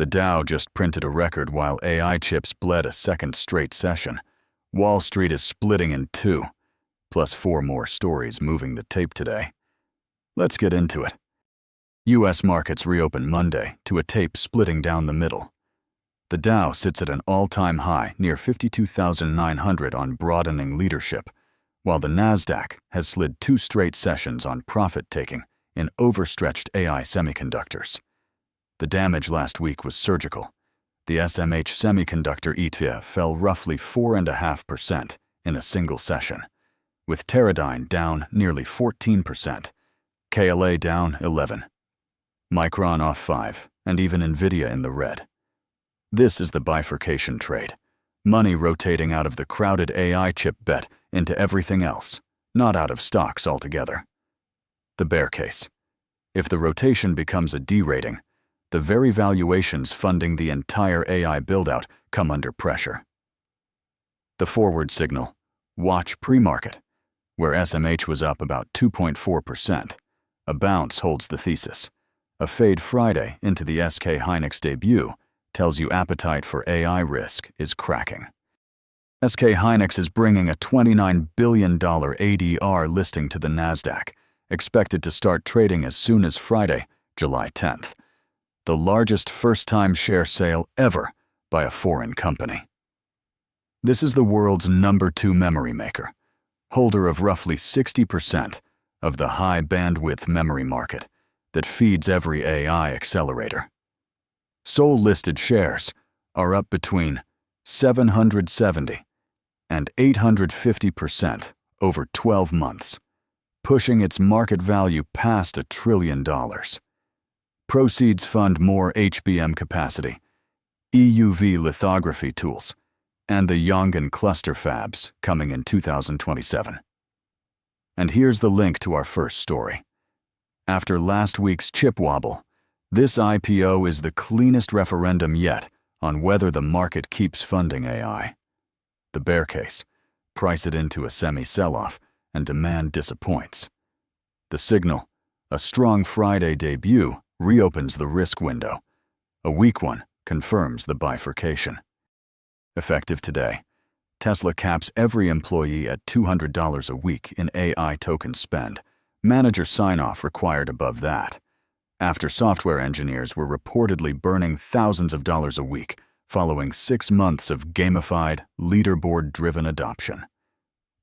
The Dow just printed a record while AI chips bled a second straight session. Wall Street is splitting in two, plus 4 more stories moving the tape today. Let's get into it. U.S. markets reopen Monday to a tape splitting down the middle. The Dow sits at an all-time high near 52,900 on broadening leadership, while the Nasdaq has slid 2 straight sessions on profit-taking in overstretched AI semiconductors. The damage last week was surgical. The SMH semiconductor ETF fell roughly 4.5% in a single session, with Teradyne down nearly 14%, KLA down 11%, Micron off 5%, and even NVIDIA in the red. This is the bifurcation trade. Money rotating out of the crowded AI chip bet into everything else, not out of stocks altogether. The bear case. If the rotation becomes a D-rating, the very valuations funding the entire AI build-out come under pressure. The forward signal. Watch pre-market, where SMH was up about 2.4%. A bounce holds the thesis. A fade Friday into the SK Hynix debut tells you appetite for AI risk is cracking. SK Hynix is bringing a $29 billion ADR listing to the Nasdaq, expected to start trading as soon as Friday, July 10th. The largest first-time share sale ever by a foreign company. This is the world's #2 memory maker, holder of roughly 60% of the high-bandwidth memory market that feeds every AI accelerator. Sole listed shares are up between 770 and 850% over 12 months, pushing its market value past $1 trillion. Proceeds fund more HBM capacity, EUV lithography tools, and the Yang'an cluster fabs coming in 2027. And here's the link to our first story. After last week's chip wobble, this IPO is the cleanest referendum yet on whether the market keeps funding AI. The bear case. Price it into a semi-sell-off and demand disappoints. The signal. A strong Friday debut reopens the risk window. A weak one confirms the bifurcation. Effective today, Tesla caps every employee at $200 a week in AI token spend. Manager sign-off required above that, after software engineers were reportedly burning thousands of dollars a week following 6 months of gamified, leaderboard-driven adoption.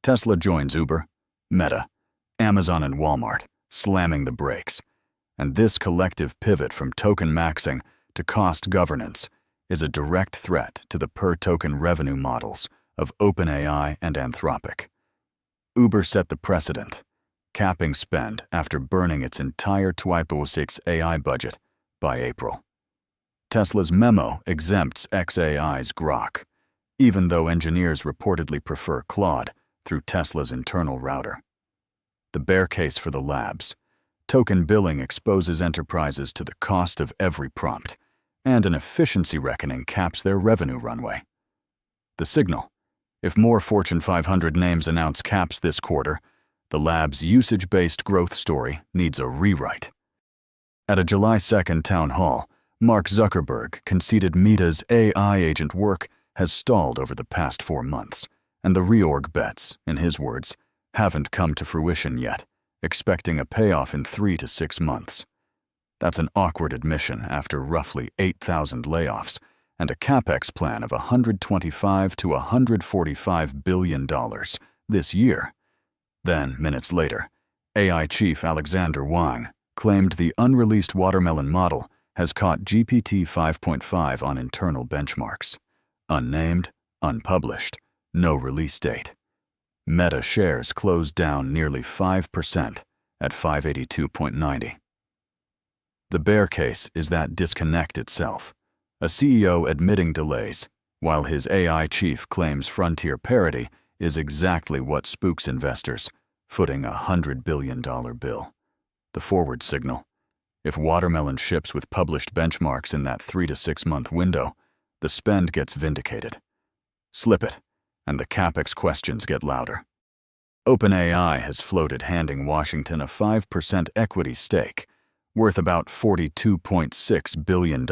Tesla joins Uber, Meta, Amazon, and Walmart, slamming the brakes. And this collective pivot from token maxing to cost governance is a direct threat to the per-token revenue models of OpenAI and Anthropic. Uber set the precedent, capping spend after burning its entire 2026 AI budget by April. Tesla's memo exempts xAI's Grok, even though engineers reportedly prefer Claude through Tesla's internal router. The bear case for the labs. Token billing exposes enterprises to the cost of every prompt, and an efficiency reckoning caps their revenue runway. The signal. If more Fortune 500 names announce caps this quarter, the lab's usage-based growth story needs a rewrite. At a July 2nd town hall, Mark Zuckerberg conceded Meta's AI agent work has stalled over the past 4 months, and the reorg bets, in his words, haven't come to fruition yet, expecting a payoff in 3 to 6 months. That's an awkward admission after roughly 8,000 layoffs and a capex plan of $125 to $145 billion this year. Then, minutes later, AI chief Alexander Wang claimed the unreleased watermelon model has caught GPT 5.5 on internal benchmarks. Unnamed, unpublished, no release date. Meta shares closed down nearly 5% at 582.90. The bear case is that disconnect itself. A CEO admitting delays, while his AI chief claims frontier parity is exactly what spooks investors, footing a $100 billion bill. The forward signal. If watermelon ships with published benchmarks in that 3 to 6 month window, the spend gets vindicated. Slip it, and the capex questions get louder. OpenAI has floated handing Washington a 5% equity stake, worth about $42.6 billion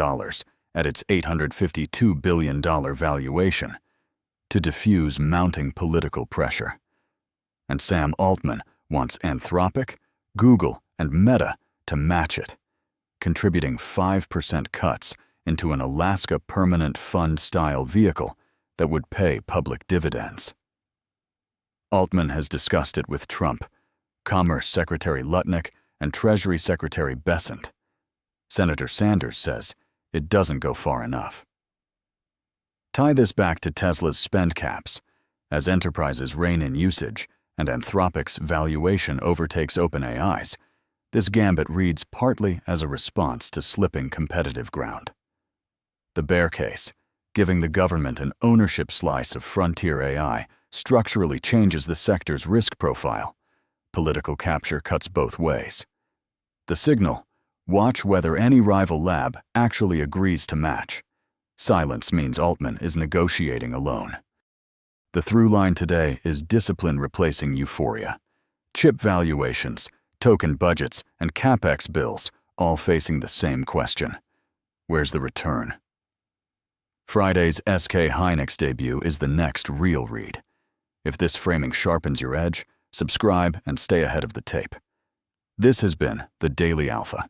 at its $852 billion valuation to diffuse mounting political pressure. And Sam Altman wants Anthropic, Google, and Meta to match it, contributing 5% cuts into an Alaska permanent fund-style vehicle that would pay public dividends. Altman has discussed it with Trump, Commerce Secretary Lutnick, and Treasury Secretary Bessent. Senator Sanders says it doesn't go far enough. Tie this back to Tesla's spend caps. As enterprises rein in usage and Anthropic's valuation overtakes OpenAI's, this gambit reads partly as a response to slipping competitive ground. The bear case, giving the government an ownership slice of frontier AI, structurally changes the sector's risk profile. Political capture cuts both ways. The signal: watch whether any rival lab actually agrees to match. Silence means Altman is negotiating alone. The through line today is discipline replacing euphoria. Chip valuations, token budgets, and CapEx bills all facing the same question: where's the return? Friday's SK Hynix debut is the next real read. If this framing sharpens your edge, subscribe and stay ahead of the tape. This has been the Daily Alpha.